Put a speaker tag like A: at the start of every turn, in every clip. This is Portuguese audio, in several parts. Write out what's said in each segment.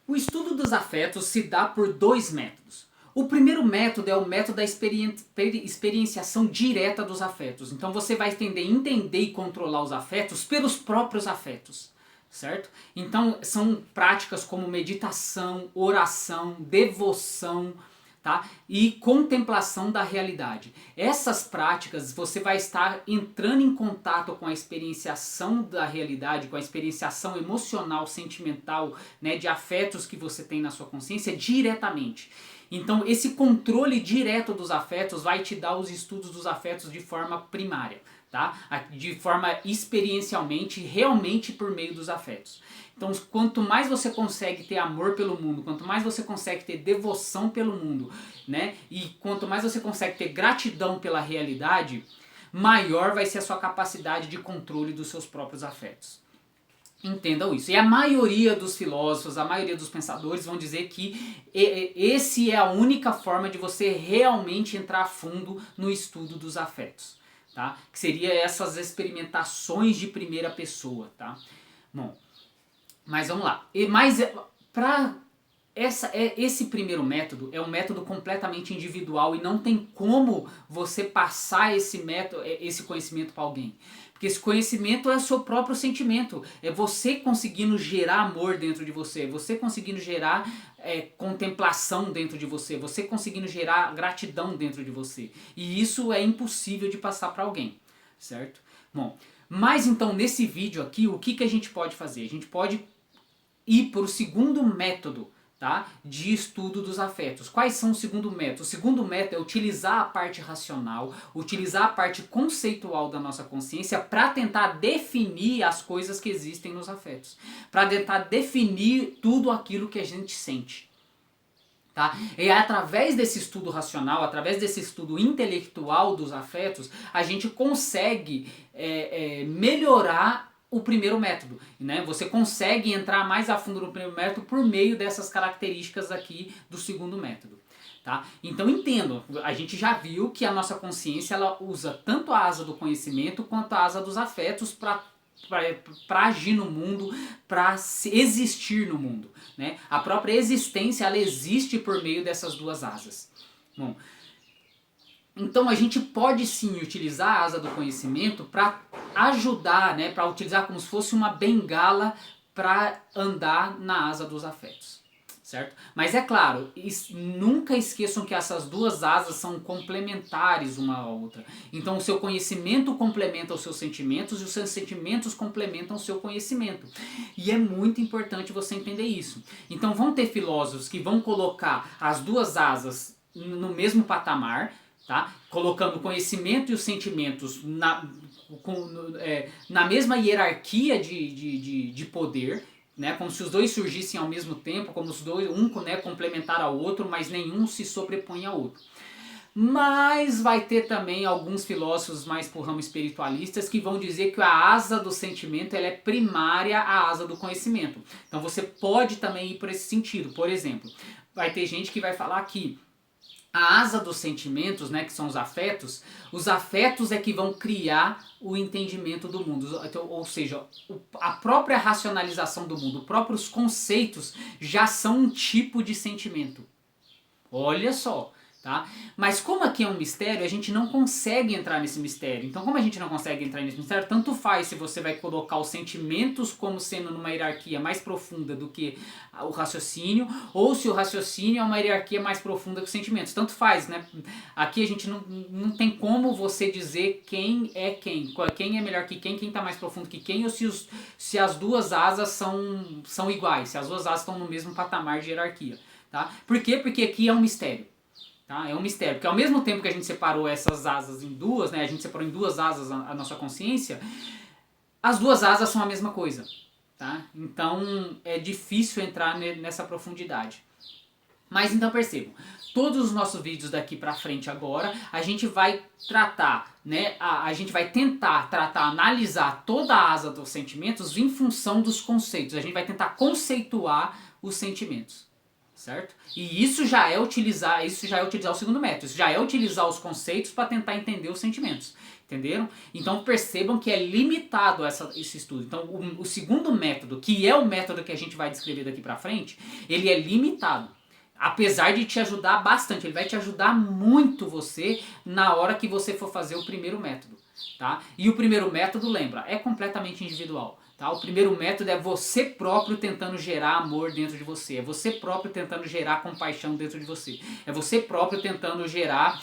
A: O estudo dos afetos se dá por dois métodos. O primeiro método é o método da experienciação direta dos afetos. Então você vai tender a entender e controlar os afetos pelos próprios afetos, certo? Então são práticas como meditação, oração, devoção, tá? E contemplação da realidade. Essas práticas você vai estar entrando em contato com a experienciação da realidade, com a experienciação emocional, sentimental, né, de afetos que você tem na sua consciência diretamente. Então esse controle direto dos afetos vai te dar os estudos dos afetos de forma primária, tá? De forma experiencialmente, realmente por meio dos afetos. Então, quanto mais você consegue ter amor pelo mundo, quanto mais você consegue ter devoção pelo mundo, né? E quanto mais você consegue ter gratidão pela realidade, maior vai ser a sua capacidade de controle dos seus próprios afetos. Entendam isso. E a maioria dos filósofos, a maioria dos pensadores vão dizer que esse é a única forma de você realmente entrar a fundo no estudo dos afetos, tá? Que seria essas experimentações de primeira pessoa, tá? Bom, mas vamos lá. Para esse primeiro método é um método completamente individual e não tem como você passar esse conhecimento para alguém. Porque esse conhecimento é o seu próprio sentimento. É você conseguindo gerar amor dentro de você, você conseguindo gerar contemplação dentro de você, você conseguindo gerar gratidão dentro de você. E isso é impossível de passar para alguém, certo? Bom, mas então nesse vídeo aqui, o que a gente pode fazer? A gente pode ir para o segundo método, tá, de estudo dos afetos. Quais são o segundo método? O segundo método é utilizar a parte racional, utilizar a parte conceitual da nossa consciência para tentar definir as coisas que existem nos afetos, para tentar definir tudo aquilo que a gente sente. Tá? E através desse estudo racional, através desse estudo intelectual dos afetos, a gente consegue melhorar o primeiro método, né? Você consegue entrar mais a fundo no primeiro método por meio dessas características aqui do segundo método. Tá? Então entendo, a gente já viu que a nossa consciência ela usa tanto a asa do conhecimento quanto a asa dos afetos para agir no mundo, para existir no mundo, né? A própria existência ela existe por meio dessas duas asas. Bom, então a gente pode sim utilizar a asa do conhecimento para ajudar, né, para utilizar como se fosse uma bengala para andar na asa dos afetos, certo? Mas é claro, nunca esqueçam que essas duas asas são complementares uma à outra. Então o seu conhecimento complementa os seus sentimentos e os seus sentimentos complementam o seu conhecimento. E é muito importante você entender isso. Então vão ter filósofos que vão colocar as duas asas no mesmo patamar, tá? Colocando o conhecimento e os sentimentos na mesma hierarquia de poder, né? Como se os dois surgissem ao mesmo tempo, como os dois, né, complementar ao outro, mas nenhum se sobrepõe ao outro. Mas vai ter também alguns filósofos mais por ramo espiritualistas que vão dizer que a asa do sentimento ela é primária à asa do conhecimento. Então você pode também ir por esse sentido. Por exemplo, vai ter gente que vai falar que a asa dos sentimentos, né, que são os afetos é que vão criar o entendimento do mundo. Então, ou seja, a própria racionalização do mundo, os próprios conceitos já são um tipo de sentimento. Olha só. Tá? Mas como aqui é um mistério, a gente não consegue entrar nesse mistério. Então, como a gente não consegue entrar nesse mistério, tanto faz se você vai colocar os sentimentos como sendo numa hierarquia mais profunda do que o raciocínio, ou se o raciocínio é uma hierarquia mais profunda que os sentimentos. Tanto faz, né? Aqui a gente não tem como você dizer quem é quem é melhor que quem está mais profundo que quem, ou se as duas asas são iguais, se as duas asas estão no mesmo patamar de hierarquia. Tá? Por quê? Porque aqui é um mistério. Tá? É um mistério, porque ao mesmo tempo que a gente separou essas asas em duas, né, a gente separou em duas asas a nossa consciência, as duas asas são a mesma coisa. Tá? Então é difícil entrar nessa profundidade. Mas então percebam, todos os nossos vídeos daqui pra frente agora, a gente vai tratar, né, a gente vai tentar tratar, analisar toda a asa dos sentimentos em função dos conceitos. A gente vai tentar conceituar os sentimentos. certo? E isso já é utilizar o segundo método, isso já é utilizar os conceitos para tentar entender os sentimentos. Entenderam? Então percebam que é limitado esse estudo. Então o segundo método, que é o método que a gente vai descrever daqui pra frente, ele é limitado. Apesar de te ajudar bastante, ele vai te ajudar muito você na hora que você for fazer o primeiro método. Tá? E o primeiro método, lembra, é completamente individual. Tá? O primeiro método é você próprio tentando gerar amor dentro de você. É você próprio tentando gerar compaixão dentro de você. É você próprio tentando gerar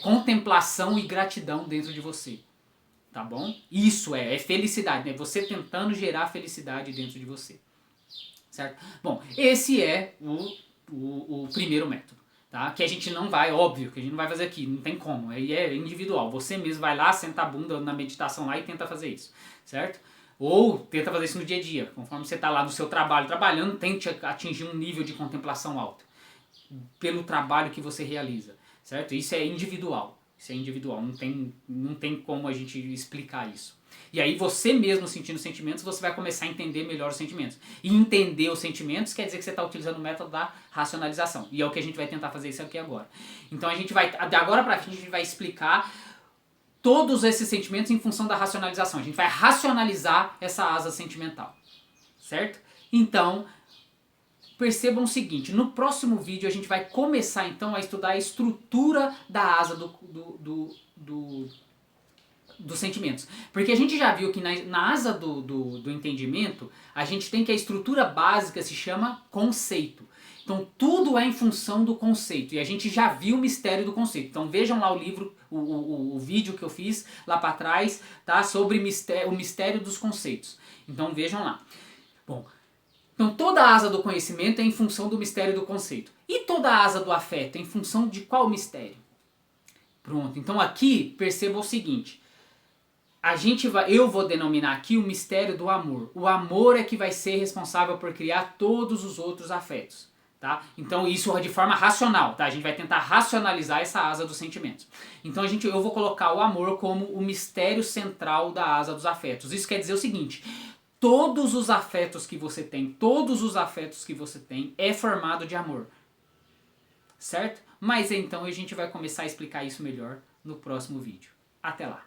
A: contemplação e gratidão dentro de você. Tá bom? Isso é felicidade. Né? Você tentando gerar felicidade dentro de você. Certo? Bom, esse é o primeiro método. Tá? Que a gente não vai, óbvio, que a gente não vai fazer aqui, não tem como, aí é individual. Você mesmo vai lá, senta a bunda na meditação lá e tenta fazer isso, certo? Ou tenta fazer isso no dia a dia, conforme você está lá no seu trabalho trabalhando, tente atingir um nível de contemplação alto, pelo trabalho que você realiza, certo? Isso é individual, não tem como a gente explicar isso. E aí você mesmo sentindo sentimentos, você vai começar a entender melhor os sentimentos. E entender os sentimentos quer dizer que você está utilizando o método da racionalização. E é o que a gente vai tentar fazer isso aqui agora. Então a gente vai, de agora pra frente, a gente vai explicar todos esses sentimentos em função da racionalização. A gente vai racionalizar essa asa sentimental. Certo? Então, percebam o seguinte, no próximo vídeo a gente vai começar então a estudar a estrutura da asa dos sentimentos. Porque a gente já viu que na asa do entendimento, a gente tem que a estrutura básica se chama conceito. Então tudo é em função do conceito. E a gente já viu o mistério do conceito. Então vejam lá o livro, o vídeo que eu fiz lá para trás, tá? Sobre o mistério dos conceitos. Então vejam lá. Bom, então toda a asa do conhecimento é em função do mistério do conceito. E toda a asa do afeto é em função de qual mistério? Pronto, então aqui perceba o seguinte. Eu vou denominar aqui o mistério do amor. O amor é que vai ser responsável por criar todos os outros afetos. Tá? Então isso de forma racional. Tá? A gente vai tentar racionalizar essa asa dos sentimentos. Então eu vou colocar o amor como o mistério central da asa dos afetos. Isso quer dizer o seguinte. Todos os afetos que você tem é formado de amor. Certo? Mas então a gente vai começar a explicar isso melhor no próximo vídeo. Até lá!